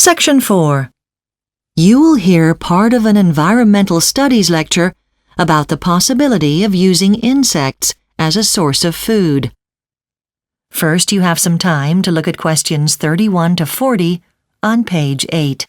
Section 4. You will hear part of an environmental studies lecture about the possibility of using insects as a source of food. First, you have some time to look at questions 31 to 40 on page 8.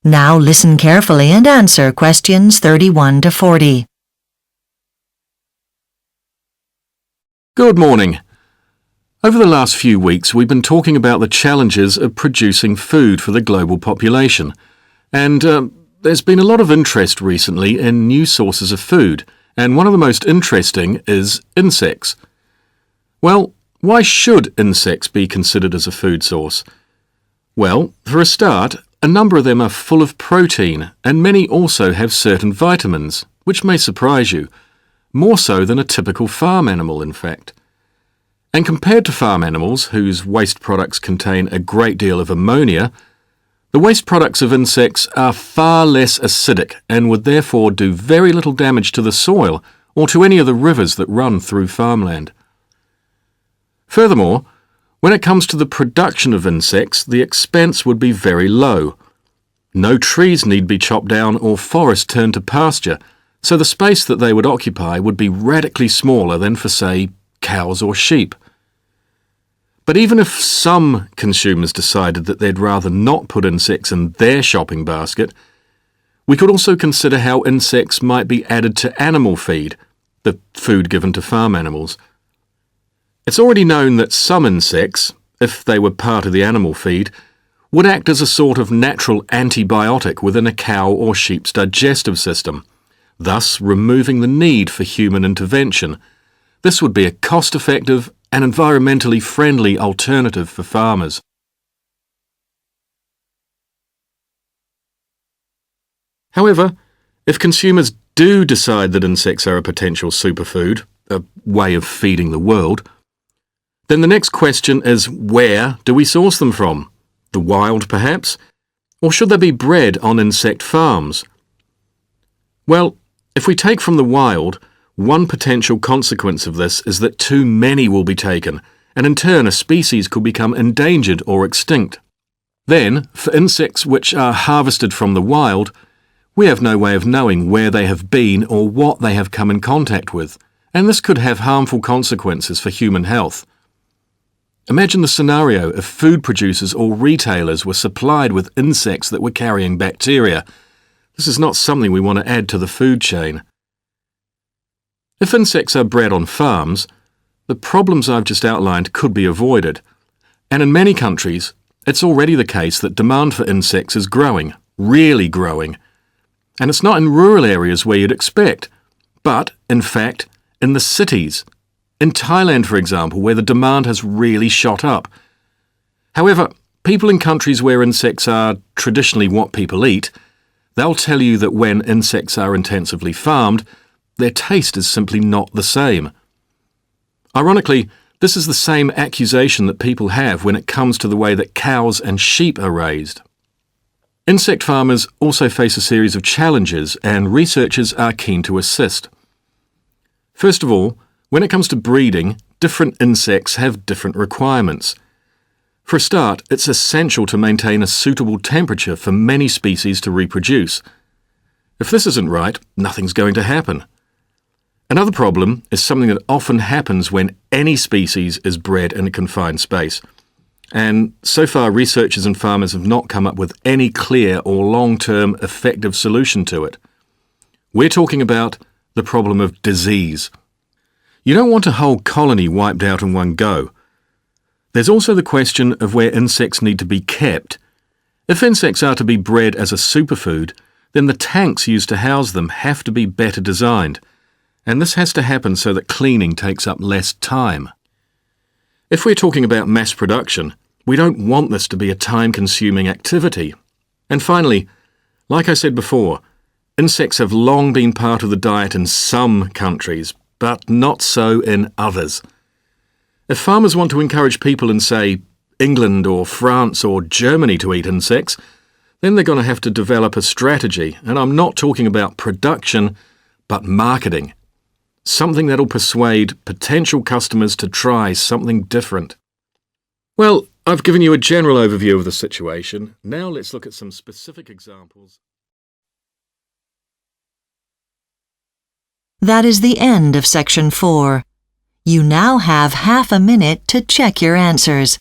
Now listen carefully and answer questions 31 to 40. Good morning. Over the last few weeks, we've been talking about the challenges of producing food for the global population. And there's been a lot of interest recently in new sources of food, and one of the most interesting is insects. Well, why should insects be considered as a food source? Well, for a start, a number of them are full of protein, and many also have certain vitamins, which may surprise you, more so than a typical farm animal, in fact. And compared to farm animals, whose waste products contain a great deal of ammonia, the waste products of insects are far less acidic and would therefore do very little damage to the soil or to any of the rivers that run through farmland. Furthermore, when it comes to the production of insects, the expense would be very low. No trees need be chopped down or forests turned to pasture, so the space that they would occupy would be radically smaller than for, say, cows or sheep. But even if some consumers decided that they'd rather not put insects in their shopping basket, we could also consider how insects might be added to animal feed, the food given to farm animals. It's already known that some insects, if they were part of the animal feed, would act as a sort of natural antibiotic within a cow or sheep's digestive system, thus removing the need for human intervention. This would be a cost-effective and environmentally friendly alternative for farmers. However, if consumers do decide that insects are a potential superfood, a way of feeding the world, then the next question is, where do we source them from? The wild, perhaps? Or should they be bred on insect farms? Well, if we take from the wild, one potential consequence of this is that too many will be taken, and in turn a species could become endangered or extinct. Then, for insects which are harvested from the wild, we have no way of knowing where they have been or what they have come in contact with, and this could have harmful consequences for human health. Imagine the scenario if food producers or retailers were supplied with insects that were carrying bacteria. This is not something we want to add to the food chain. If insects are bred on farms, the problems I've just outlined could be avoided. And in many countries, it's already the case that demand for insects is growing, really growing. And it's not in rural areas where you'd expect, but, in fact, in the cities. In Thailand, for example, where the demand has really shot up. However, people in countries where insects are traditionally what people eat, they'll tell you that when insects are intensively farmed, their taste is simply not the same. Ironically, this is the same accusation that people have when it comes to the way that cows and sheep are raised. Insect farmers also face a series of challenges, and researchers are keen to assist. First of all, when it comes to breeding, different insects have different requirements. For a start, it's essential to maintain a suitable temperature for many species to reproduce. If this isn't right, nothing's going to happen. Another problem is something that often happens when any species is bred in a confined space. And so far, researchers and farmers have not come up with any clear or long-term effective solution to it. We're talking about the problem of disease. You don't want a whole colony wiped out in one go. There's also the question of where insects need to be kept. If insects are to be bred as a superfood, then the tanks used to house them have to be better designed, and this has to happen so that cleaning takes up less time. If we're talking about mass production, we don't want this to be a time-consuming activity. And finally, like I said before, insects have long been part of the diet in some countries, but not so in others. If farmers want to encourage people in, say, England or France or Germany to eat insects, then they're going to have to develop a strategy, and I'm not talking about production, but marketing. Something that'll persuade potential customers to try something different. Well, I've given you a general overview of the situation. Now let's look at some specific examples. That is the end of Section 4. You now have half a minute to check your answers.